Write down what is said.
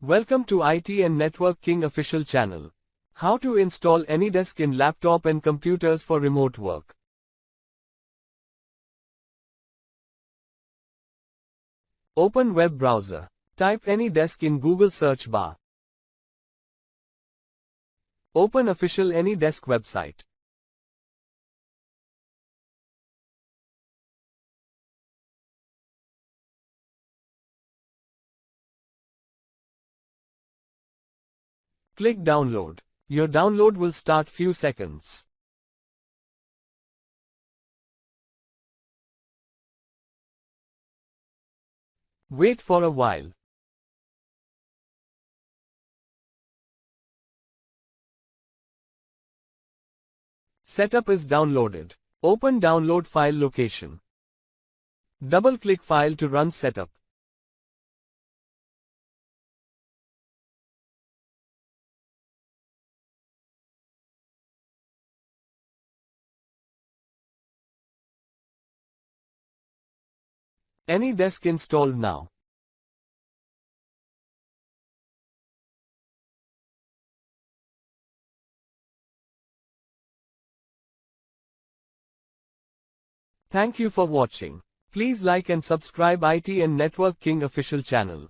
Welcome to IT and Network King official channel. How to install AnyDesk in laptop and computers for remote work. Open web browser. Type AnyDesk in Google search bar. Open official AnyDesk website. Click download. Your download will start few seconds. Wait for a while. Setup is downloaded. Open download file location. Double-click file to run setup. AnyDesk installed now. Thank you for watching. Please like and subscribe IT and Network King official channel.